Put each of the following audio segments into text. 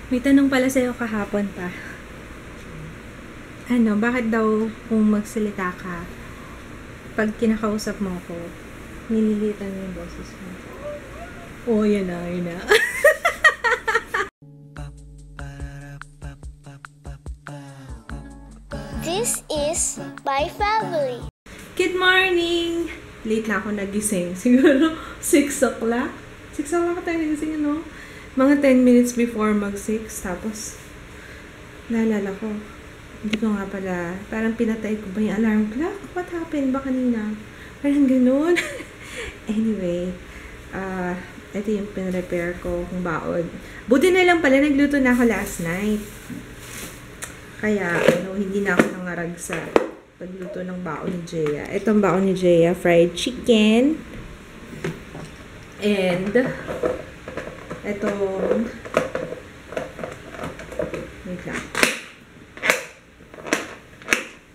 May tanong pala sa'yo kahapon pa. Ano, bakit daw kung magsalita ka, pag kinakausap mo ako, nililitan mo yung boses mo? Oh, yan na, yun na. This is my family. Good morning! Late na ako nagising. Siguro 6 o'clock. 6 o'clock tayo nagising, ano? Mga 10 minutes before mag-6. Tapos, naalala ko. Hindi ko nga pala, parang pinatay ko ba yung alarm clock? What happened ba kanina? Parang ganun. Anyway, ito yung pinrepair ko kung baon. Buti na lang pala, nagluto na ako last night. Kaya, hindi na ako nangarag sa pagluto ng baon ni Jaya. Itong baon ni Jaya, fried chicken. And, itong, wait lang.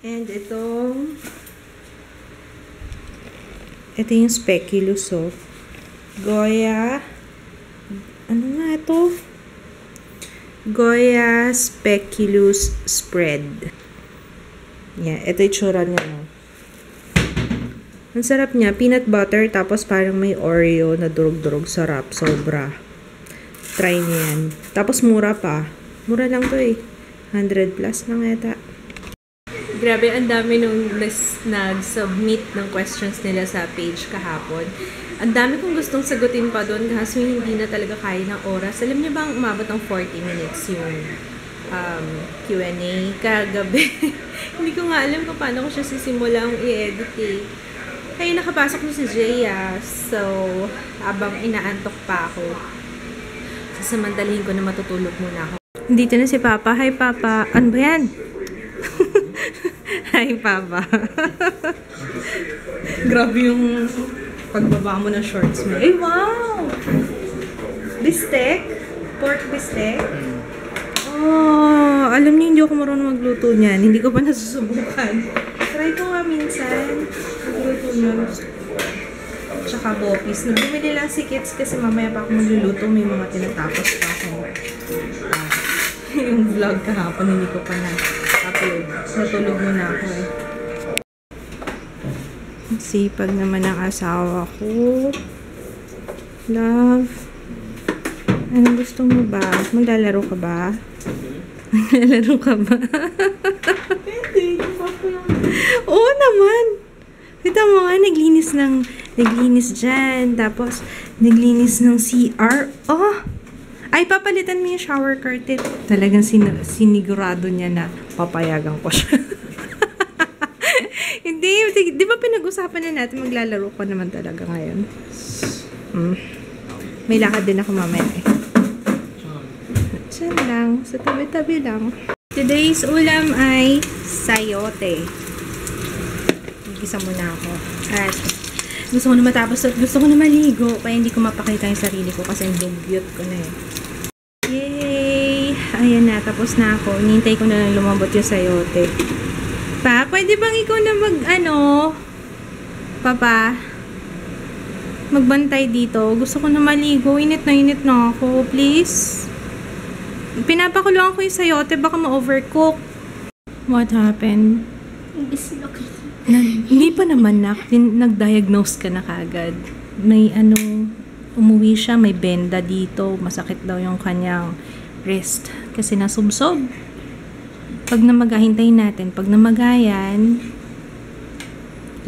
And itong, ito yung speculoos, oh. Goya, ano nga ito? Goya speculoos spread. Yeah, ito yung tsura niya, no? Ang sarap niya, peanut butter, tapos parang may Oreo na durog-durog, sarap, sobra. Try niyo yan. Tapos mura pa. Mura lang to eh. 100 plus lang yata. Grabe, ang dami nung nag-submit ng questions nila sa page kahapon. Ang dami kong gustong sagutin pa doon kasi hindi na talaga kaya ng oras. Alam niyo ba ang umabot ng 40 minutes yung Q&A kagabi? Hindi ko nga alam kung paano ko siya sisimulang i-edit eh. Kaya nakapasok na si Jaya. So, habang inaantok pa ako, sasamantalahin ko na matutulog muna ako. Dito na si Papa. Hi, Papa. Ano ba yan? Hi, Papa. Grabe yung pagbaba mo ng shorts mo. Eh, wow! Bistek? Pork bistek? Oh, alam niyo, hindi ako marunong magluto niyan. Hindi ko pa nasusubukan. Try ko nga minsan. Magluto niyan. Tsaka bopis. Bumili lang si Kits kasi mamaya pa ako magluluto. May mga tinatapos pa ako. Yung vlog kahapon, hindi ko pa na-upload. Natulog muna ako eh. Sipag naman ang asawa ko. Love. Ano gusto mo ba? Maglalaro ka ba? Maglalaro ka ba? Pwede. Oo naman. Kita mo nga, naglinis dyan. Tapos, naglinis ng CR. Oh! Ay, papalitan mo yung shower curtain. Talagang sinigurado niya na papayagan ko siya. Hindi, di ba pinag-usapan na natin maglalaro ko naman talaga ngayon? May lakad din ako mamaya eh. Diyan lang, sa tabi-tabi lang. Today's ulam ay sayote. Nagisa muna ako. At gusto ko na matapos at gusto ko na maligo. Kaya hindi ko mapakita yung sarili ko kasi dugyot ko na eh. Yay! Ayan na, tapos na ako. Hinihintay ko na lang lumambot yung sayote. Pa, pwede bang ikaw na Papa? Magbantay dito. Gusto ko na maligo. Init na ako. Please? Pinapakulungan ko yung sayote. Baka ma-overcook. What happened? Hindi pa naman nag-diagnose ka na kagad. May umuwi siya. May benda dito. Masakit daw yung kanyang wrist. Kasi nasubsob. Pag namagahintay natin. Pag namagayan,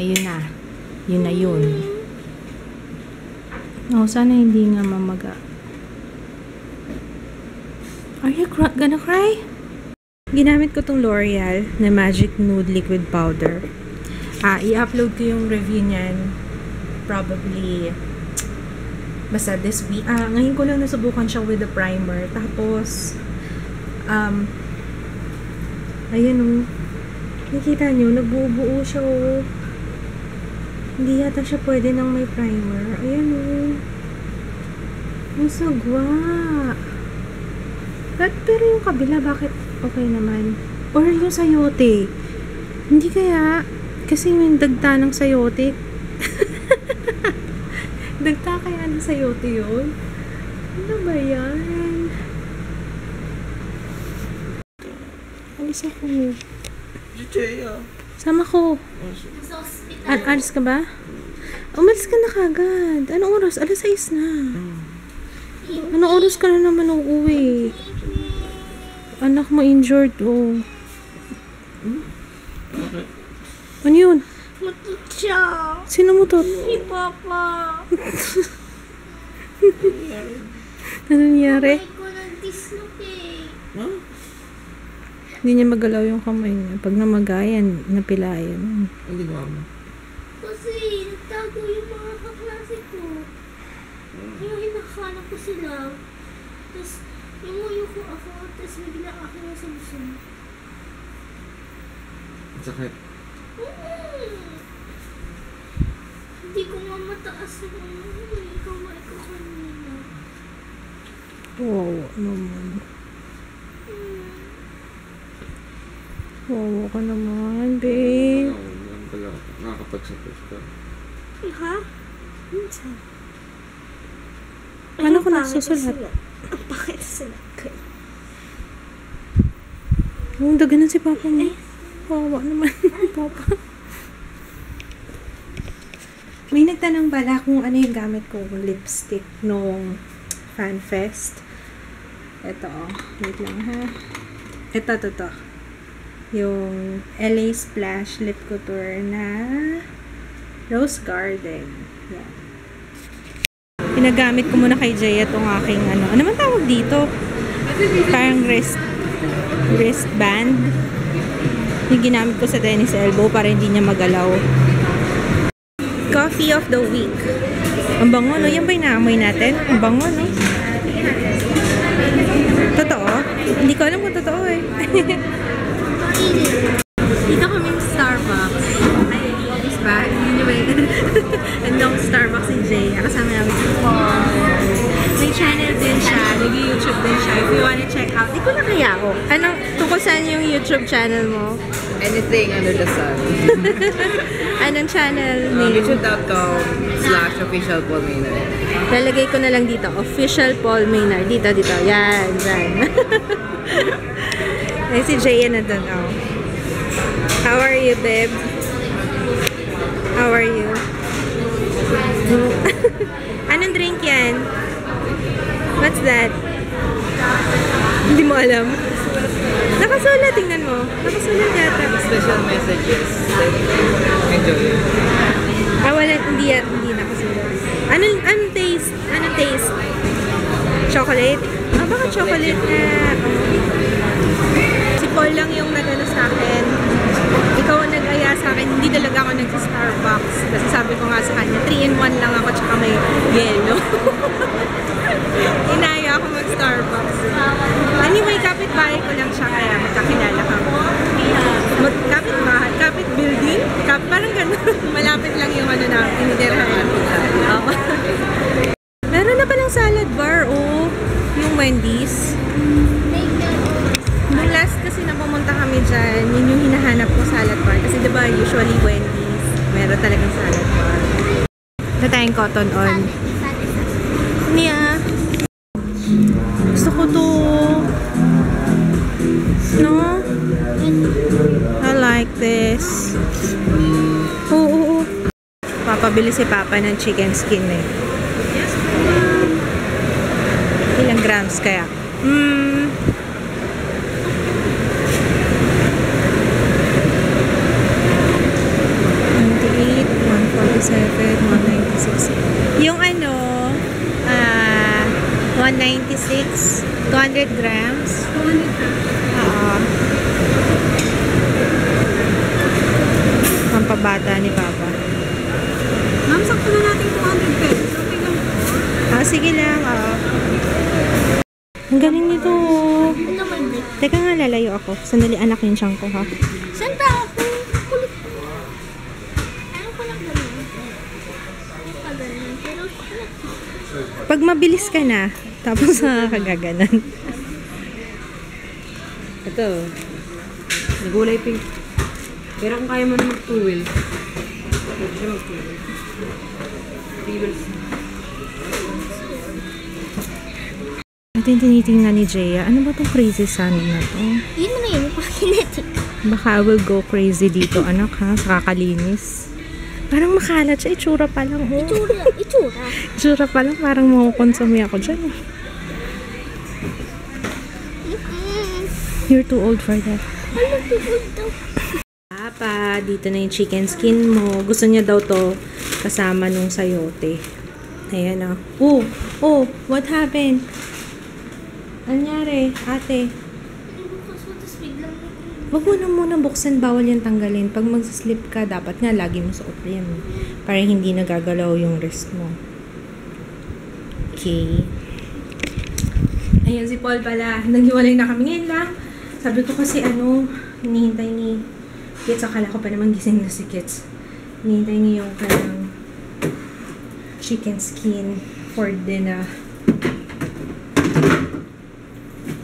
ayun na. Yun na yun. Oh, sana hindi nga mamaga. Are you gonna cry? Ginamit ko tong L'Oreal na Magic Nude Liquid Powder. I-upload ko yung review niyan probably basta this week. Ngayon ko lang nasubukan siya with the primer. Tapos, ayan o. Nakikita nyo, nagbubuo siya o. Hindi yata siya pwede nang may primer. Ayan o. Ang sagwa. Pero yung kabila, bakit okay naman? Or yung sayote. Hindi kaya. Kasi may dagta ng sayote. Dagta kaya ng sayote yun? Ano ba yan? Alis ako. Si Cheya. Sama ko. Alis ka ba? Umalis ka na kagad. Anong oras? Alas 6 na. Anong oras ka na naman uuwi? Anak mo injured, oh. Okay. Ano yun? Matut siya. Sino mo to? Si Papa. Ano nangyari? Kamay ko nag-dislocate. Ha? Hindi niya magalaw yung kamay niya. Pag namagayan, napilayan. Ang ginawa mo? Kasi nagtago yung mga kaklase ko. Kaya hinahanap ko sila. Tapos yumuyo ko ako. Tapos bigla ako nasa buso. Ang sakit. Hindi ko nga mataas yung kamay ko kanina. Wow, naman. Wow, ka naman, babe. Ang pala. Nakakapagsapos ka. Ha? Minsan. Ano ko nasusulat? Ang pakit sila kayo. Oh, daganan si Papa mo. Wawa naman, Papa. May nagtanong pala kung ano yung gamit kong lipstick nung FanFest. Ito, oh. Wait lang, ha? Ito, to. Yung LA Splash Lip Couture na Rose Garden. Yan. Pinagamit ko muna kay Jaya itong aking ano. Ano man tawag dito? Parang wristband. Yung ginamit ko sa tennis elbow para hindi niya magalaw. Coffee of the week. Ang bango, no? Yan ba yung naamoy natin? Ang bango, no? Totoo? Hindi ko alam kung totoo eh. Dito kami sa Starbucks. Ay, is ba? Anyway, andong Starbucks si Jay. Kasama namin si Paul. May channel din siya. Nag-YouTube din siya. If you wanna check out, di ko na kaya ako. Anong, tungkol saan yung YouTube channel mo? Anything under the sun. Anong channel name? YouTube.com/official Paul Maynard. Lalagay ko na lang dito. Official Paul Maynard. Dito. Yan, dyan. Ay, si Jaya na doon, oh. How are you, babe? How are you? Anong drink yan? What's that? Hindi mo alam. Nakasulat, tingnan mo. Nakasulat yata. Special messages. Enjoy it. Wala, hindi nakasulat. Anong taste? Anong taste? Chocolate? Baka chocolate na. Si Paul lang yung nag-ano sa akin. Ikaw ang nag-aya sa akin. Hindi talaga ako nag-Starbucks. Kasi sabi ko nga sa kanya, 3-in-1 lang ako tsaka may yellow. Inaya ako mag-Starbucks. Anyway, kapit-bahay ko lang siya kaya magkakilala kami. Kapit building? Parang gano'n. Malapit lang yung ano na, inidirahan. Meron na palang salad bar, oh. Yung Wendy's. Nung last kasi na pumunta kami dyan, yun yung hinahanap ko salad bar. Kasi diba, usually Wendy's, meron talagang salad bar. Ito tayong cotton on. Nia. Gusto ko to. No? I like this. Oo. Papabili si Papa ng chicken skin eh. Ilang grams kaya? 146. Yung ano, 196, 200 grams. 200 grams? Oo. Pampabata ni Papa. Ma'am, sakto na natin 200 pesos. Okay lang po. Sige lang. Ang galing nito. Teka nga, lalayo ako. Sandali, anak yung siyang ko, ha? Saan ba ako? Kulit ko. Ayaw ko lang ganun. Ayaw ka ganun. Pero Pag mabilis ka na, tapos nakakaganan. Ito. Nagulay pink. Pero kung kaya mo na mag-2-wheel, pwede siya mag-2-wheel. 3 wheels. Ito yung tinitingnan ni Jaya. Ano ba itong crazy sun na to? yun na yun. Kinetic. Baka I will go crazy dito, anak ha, sa kakalinis. Parang makalat siya, itsura pa lang. Oh. Itsura. Itsura pa lang, parang makukonsumi ako dyan. You're too old for that. Ano tugod daw? Papa, dito na yung chicken skin mo. Gusto niya daw to kasama nung sayote. Ayan oh. Oh, what happened? Anyari, ate? Bukas mo, tapos biglang Wag mo na muna buksan, bawal yan tanggalin. Pag magsaslip ka, dapat nga lagi mo suot yan. Para hindi nagagalaw yung wrist mo. Okay. Ayan si Paul pala. Naghiwalay na kami ngayon lang. Sabi ko kasi hinihintay ni Kits. Akala ko pa naman gising na si Kits. Hinihintay niya yung kanyang chicken skin for dinner.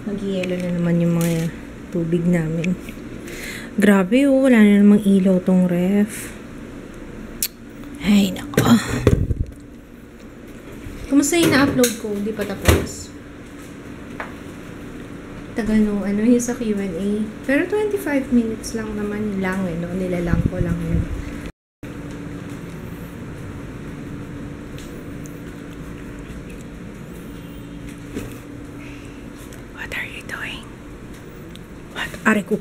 Mag-yelo na naman yung mga tubig namin. Grabe wala na namang ilaw tong ref. Ay, nako. Kumusta yung na-upload ko? Hindi pa tapos. Tagal nung yung sa Q&A. Pero 25 minutes lang naman lang no? Nilalang ko lang yun. What are you doing? What? Are ko.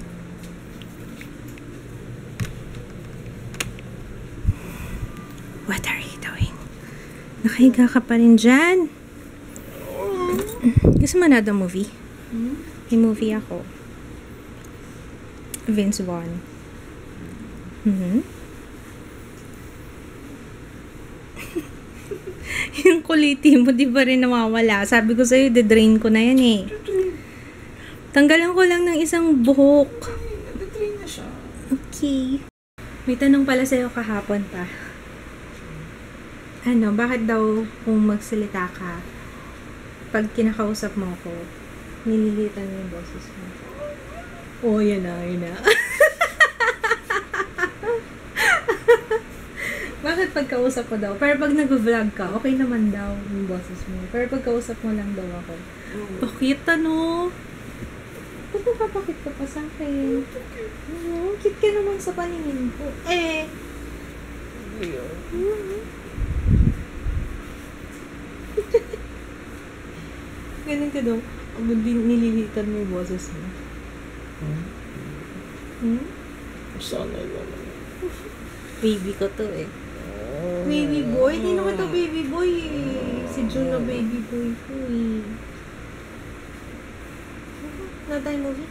What are you doing? Nakahiga ka pa rin dyan. Gusto mo na the movie? May movie ako. Vince Vaughn. Yung kuliti mo, di ba rin nawawala? Sabi ko sa'yo, de-drain ko na yan eh. Tanggalan ko lang ng isang buhok. Nag-train na siya. Okay. May tanong pala sa'yo kahapon pa. Bakit daw kung magsalita ka, pag kinakausap mo ko, nililitan mo yung boses mo? Oh, yan na. Bakit pagkausap ko daw? Pero pag nag-vlog ka, okay naman daw yung boses mo. Pero pagkausap mo lang daw ako. Bakit Ba't napapakit ka pa sa akin? Cute ka naman sa paningin ko. Ganun ka daw. Nililitan mo yung boses mo. Sana naman. Baby ko to eh. Baby boy? Di naman to baby boy eh. Si June na baby boy ko eh. Na tayo movie?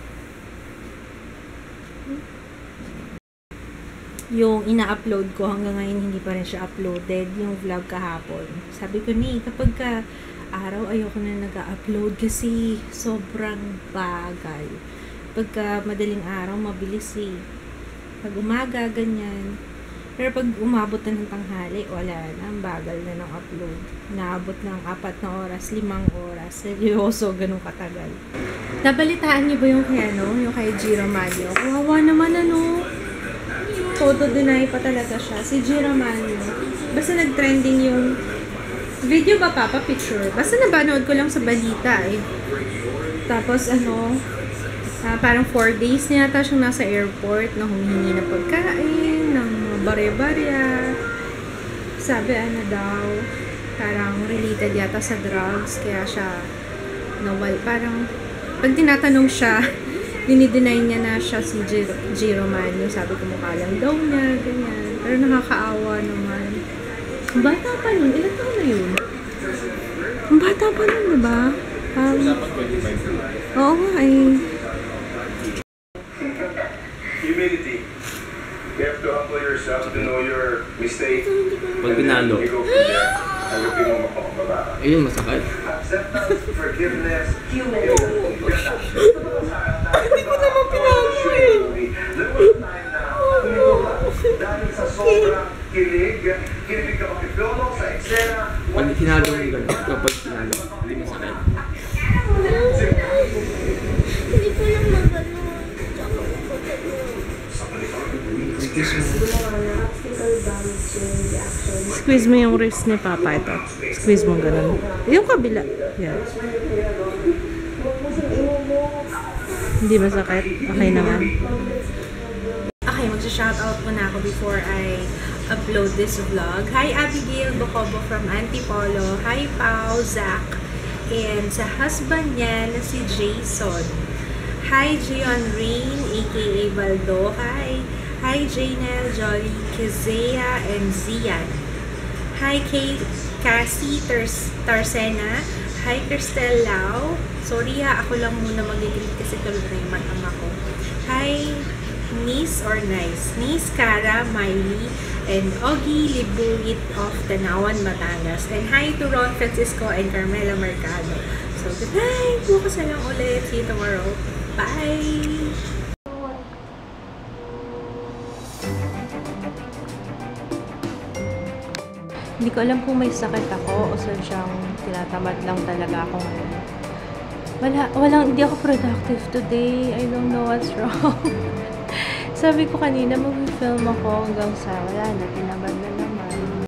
Yung ina-upload ko hanggang ngayon hindi pa rin siya uploaded. Yung vlog kahapon. Sabi ko kapag araw ayoko na nag-upload kasi sobrang bagal. Pagka madaling araw, mabilis eh. Pag umaga, ganyan. Pero pag umabot na ng tanghali, wala na. Ang bagal na ng upload. Naabot ng 4 na oras, 5 oras. Seryoso, ganun katagal. Nabalitaan niyo ba yung kay yung kay Giro Manio? Kawawa naman Photo deny pa talaga siya. Si Giro Manio. Basta nag-trending yung video ba picture? Basta nabanood ko lang sa balita eh. Tapos parang 4 days na yata siyang nasa airport na humihingi ng pagkain, ng bare-barya. Sabi daw, parang related yata sa drugs, kaya siya parang pag tinatanong siya, dinideny niya na siya si Giro Manio. Sabi ko mukha lang daw niya, ganyan. Pero nakakaawa naman. Ang bata pa nun, ilan taon na yun? Ang bata pa nun, diba? Oo nga Humility. You have to humble yourself to know your mistake. Pag binalo. You go from there. Agapin mo mapakababa. Ayun, masakit. Acceptance, forgiveness, humility. Hindi ko naman pinalo eh. There was a time na humility ka. Dahil sa sobrang kilig ka makipilong sa eksena. Pag pinalo mo yung gano'n, kapag pinalo, hindi masakit. Hindi ko lang magano. Squeeze mo yung wrist ni Papa ito. Squeeze mo ganun. Yung kabila. Yan. Hindi masakit? Okay naman. Okay, magsa-shoutout muna ako before I upload this vlog. Hi, Abigail Bocobo from Antipolo. Hi, Pao, Zach. And sa husband niya na si Jason. Hi, Jion Rain, aka Baldo. Hi. Hi, Janelle, Jolly, Kizea, and Zian. Hi, Cassie Tarsena. Hi, Cristel Lau. Sorry ha, ako lang muna mag-greet kasi tulog na yung matama ko. Hi, Niece or Nice. Niece, Cara, Miley, and Ogie Libuit of Tanawan, Batangas. And hi to Ron Francisco and Carmela Mercado. So, good night! Bukas na lang ulit. See you tomorrow. Bye! Hindi ko alam kung may sakit ako o sadyang tinatamad lang talaga ako ngayon. Hindi ako productive today. I don't know what's wrong. Sabi ko kanina, mag-film ako hanggang sa wala na, tinamad na naman.